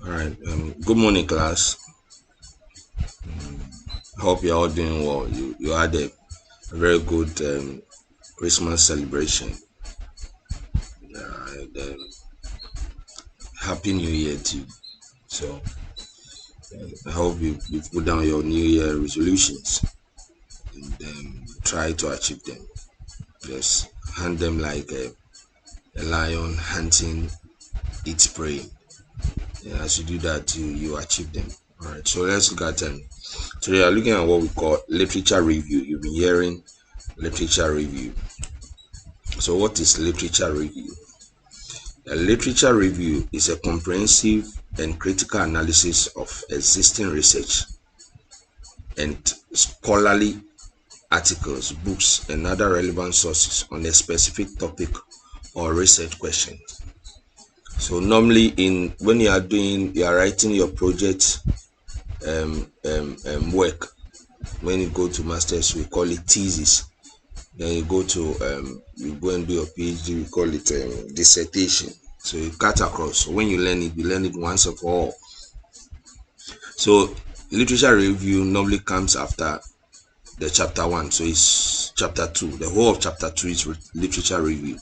All right. Good morning, class. I hope you're all doing well. You had a very good Christmas celebration. And Happy New Year to you. So I hope you put down your New Year resolutions and try to achieve them. Just hunt them like a lion hunting its prey. Yeah, as you do that, you achieve them. All right. So let's look at today. We are looking at what we call literature review. You've been hearing literature review. So what is literature review? A literature review is a comprehensive and critical analysis of existing research and scholarly articles, books, and other relevant sources on a specific topic or research question. So normally when you are writing your project work, when you go to masters, we call it thesis. Then you go and do your PhD, we call it dissertation. So you cut across. So when you learn it once and for all. So literature review normally comes after the chapter 1. So it's chapter 2. The whole of chapter 2 is literature review.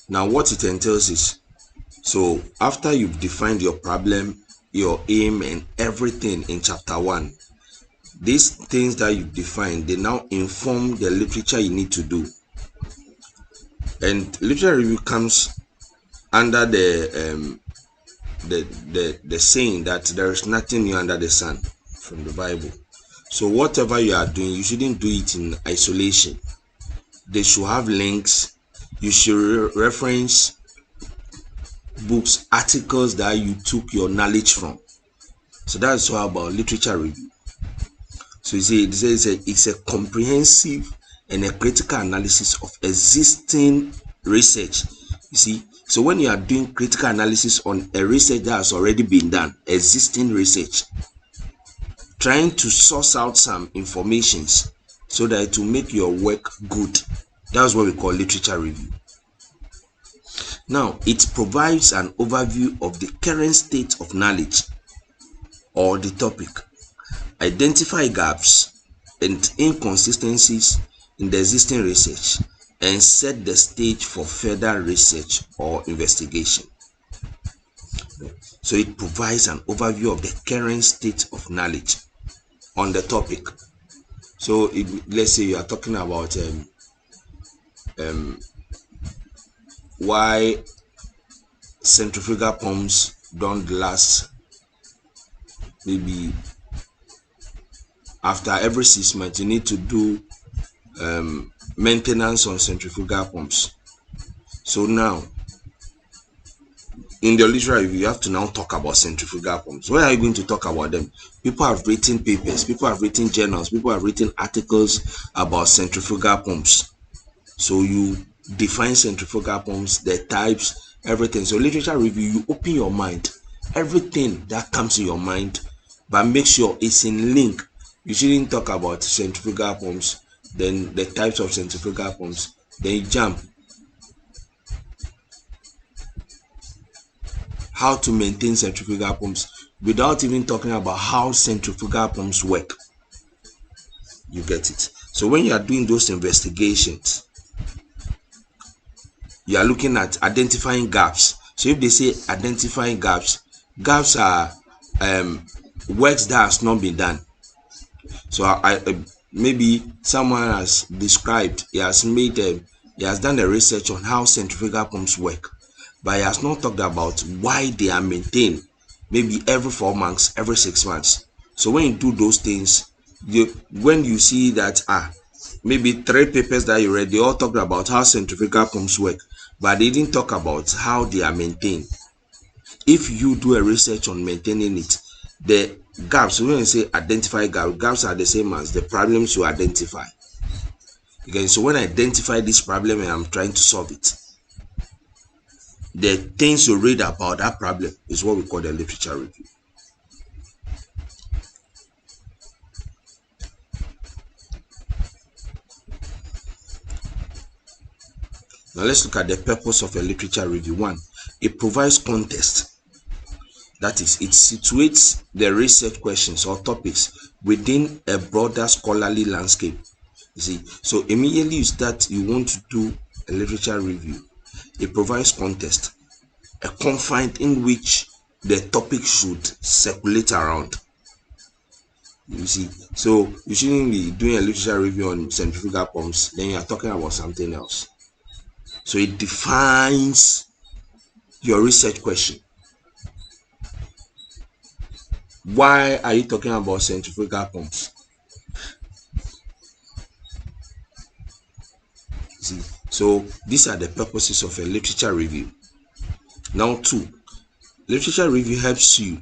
Now what it entails is, so after you've defined your problem, your aim, and everything in chapter 1, these things that you've defined, they now inform the literature you need to do. And literature review comes under the saying that there is nothing new under the sun, from the Bible. So whatever you are doing, you shouldn't do it in isolation. They should have links. You should reference books, articles that you took your knowledge from. So that's all about literature review. So you see, it's a comprehensive and a critical analysis of existing research. You see, so when you are doing critical analysis on a research that has already been done, existing research, trying to source out some informations so that it will make your work good. That's what we call literature review. Now, it provides an overview of the current state of knowledge or the topic, identify gaps and inconsistencies in the existing research, and set the stage for further research or investigation. So it provides an overview of the current state of knowledge on the topic. So let's say you are talking about why centrifugal pumps don't last. Maybe after every 6 months you need to do maintenance on centrifugal pumps. So now in the literature review, you have to now talk about centrifugal pumps. Where are you going to talk about them? People have written papers, people have written journals, people have written articles about centrifugal pumps. So you define centrifugal pumps, the types, everything. So literature review, you open your mind, everything that comes to your mind, but make sure it's in link. You shouldn't talk about centrifugal pumps, then the types of centrifugal pumps, then you jump how to maintain centrifugal pumps without even talking about how centrifugal pumps work. You get it? So when you are doing those investigations, you are looking at identifying gaps. So if they say identifying gaps are works that has not been done. So maybe someone has described, he has done the research on how centrifugal pumps work, but he has not talked about why they are maintained, maybe every 4 months, every 6 months. So when you do those things, when you see that maybe 3 papers that you read, they all talked about how centrifugal pumps work, but they didn't talk about how they are maintained. If you do a research on maintaining it, the gaps, when you say identify gaps are the same as the problems you identify. Okay, so when I identify this problem and I'm trying to solve it, the things you read about that problem is what we call the literature review. Now let's look at the purpose of a literature review. 1, it provides context. That is, it situates the research questions or topics within a broader scholarly landscape. You see, so immediately you start, you want to do a literature review, it provides context, a confine in which the topic should circulate around. You see, so you shouldn't be doing a literature review on centrifugal pumps, then you are talking about something else. So it defines your research question. Why are you talking about centrifugal pumps? See, so these are the purposes of a literature review. Now, 2, literature review helps you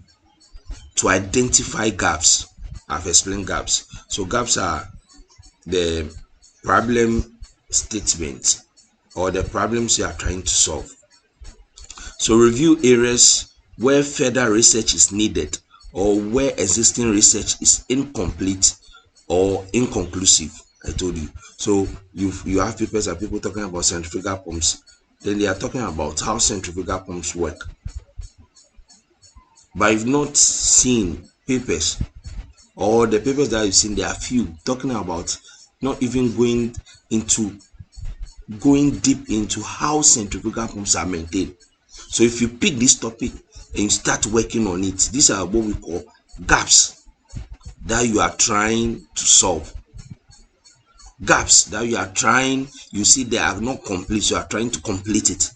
to identify gaps. I've explained gaps. So gaps are the problem statements or the problems you are trying to solve. So review areas where further research is needed or where existing research is incomplete or inconclusive. I told you. So you have papers and people talking about centrifugal pumps, then they are talking about how centrifugal pumps work, but you've not seen papers, or the papers that you've seen, there are few talking about not even going deep into how centrifugal pumps are maintained. So if you pick this topic and you start working on it, these are what we call gaps that you are trying to solve. Gaps that you are trying, you see they are not complete, so you are trying to complete it.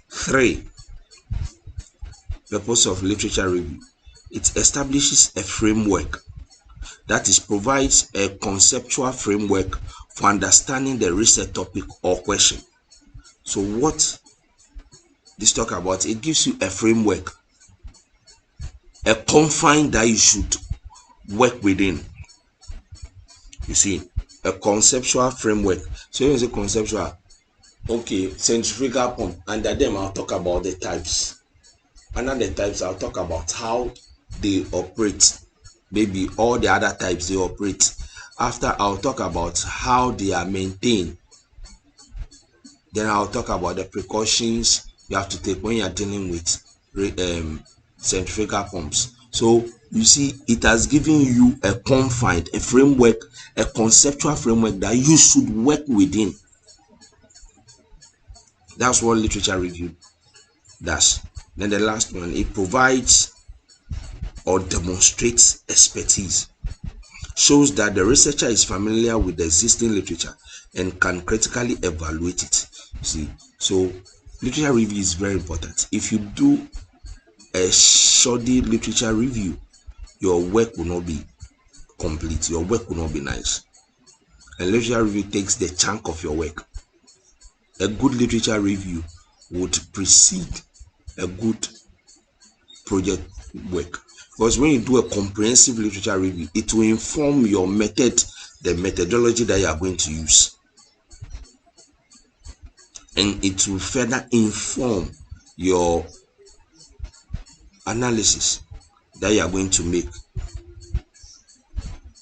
3, purpose of literature review. It establishes a framework, that is, provides a conceptual framework for understanding the research topic or question. So what this talk about, it gives you a framework, a confine that you should work within. You see, a conceptual framework. So when you say conceptual, okay, centrifugal pump, under them I'll talk about the types. Under the types I'll talk about how they operate, maybe all the other types they operate. After, I'll talk about how they are maintained. Then I'll talk about the precautions you have to take when you are dealing with centrifugal pumps. So you see, it has given you a confine, a framework, a conceptual framework that you should work within. That's what literature review does. Then the last one, it provides or demonstrates expertise, shows that the researcher is familiar with the existing literature and can critically evaluate it. See, so literature review is very important. If you do a shoddy literature review, your work will not be complete, your work will not be nice. And literature review takes the chunk of your work. A good literature review would precede a good project work, because when you do a comprehensive literature review, it will inform your method, the methodology that you are going to use, and it will further inform your analysis that you are going to make,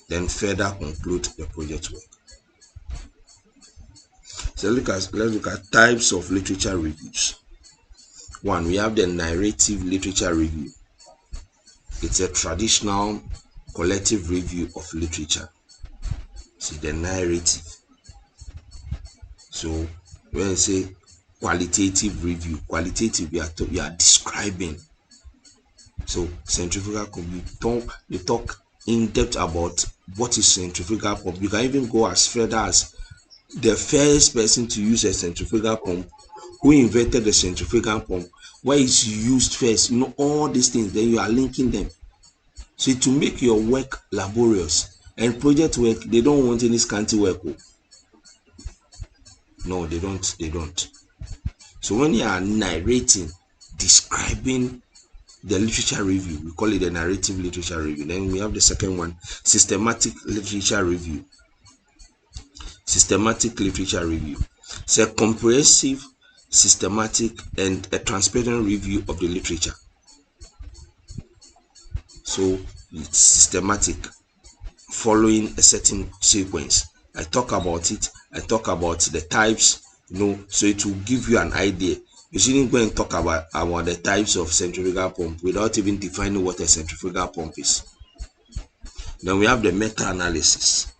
then further conclude the project work. So let's look at types of literature reviews. 1, we have the narrative literature review. It's a traditional collective review of literature. See, the narrative. So when you say qualitative review, qualitative, you are describing. So centrifugal pump, you talk in depth about what is centrifugal pump. You can even go as further as the first person to use a centrifugal pump, who invented the centrifugal pump, where it's used first, all these things. Then you are linking them. So to make your work laborious, and project work, they don't want any scanty work. No, they don't. So when you are narrating, describing the literature review, we call it the narrative literature review. Then we have the second one, systematic literature review. Systematic literature review. It's a comprehensive, systematic, and a transparent review of the literature. So it's systematic, following a certain sequence. I talk about it, I talk about the types, so it will give you an idea. You shouldn't go and talk about the types of centrifugal pump without even defining what a centrifugal pump is. Then we have the meta-analysis,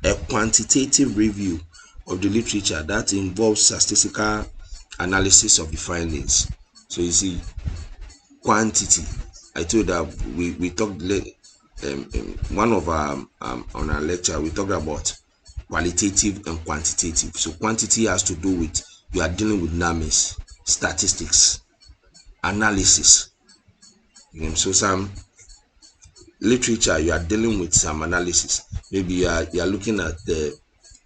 a quantitative review of the literature that involves statistical analysis of the findings. So you see, quantity. I told that we talked one of our on our lecture, we talked about qualitative and quantitative. So quantity has to do with you are dealing with numbers, statistics, analysis. So some literature you are dealing with some analysis. Maybe you are looking at the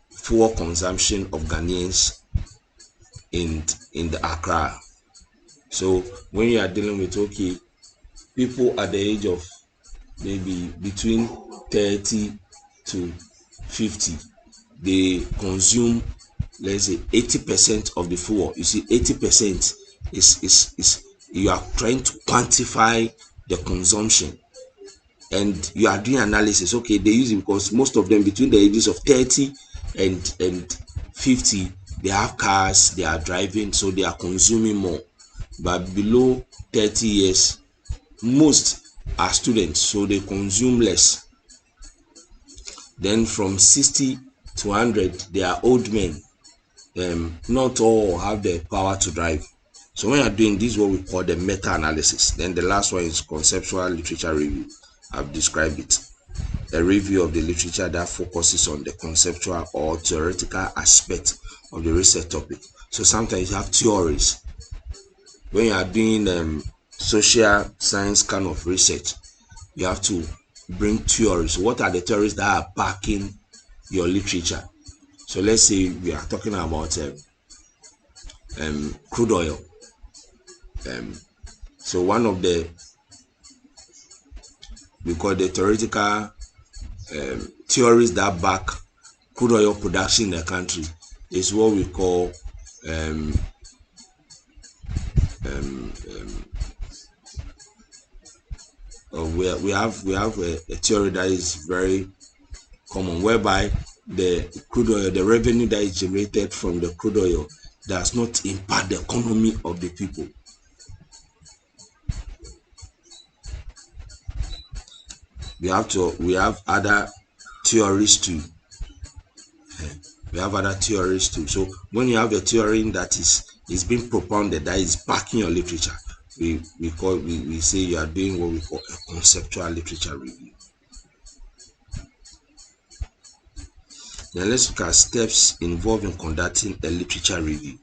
fuel consumption of Ghanaians in the Accra. So when you are dealing with, okay, people at the age of maybe between 30 to 50, they consume, let's say, 80% of the fuel. You see, 80% is you are trying to quantify the consumption, and you are doing analysis. Okay, they use it because most of them between the ages of 30 and 50, they have cars, they are driving, so they are consuming more. But below 30 years, most are students, so they consume less. Then from 60 to 100, they are old men. Not all have the power to drive. So when you are doing this, what we call the meta-analysis. Then the last one is conceptual literature review. I've described it. A review of the literature that focuses on the conceptual or theoretical aspect of the research topic. So sometimes you have theories. When you are doing social science kind of research, you have to bring theories. What are the theories that are backing your literature? So let's say we are talking about crude oil. So one of the, we call the theoretical theories that back crude oil production in the country is what we call we have a theory that is very common, whereby the crude oil, the revenue that is generated from the crude oil does not impact the economy of the people. We have other theories too. We have other theories too. So when you have a theory that is being propounded, that is backing your literature, we say you are doing what we call a conceptual literature review. Now let's look at steps involved in conducting a literature review.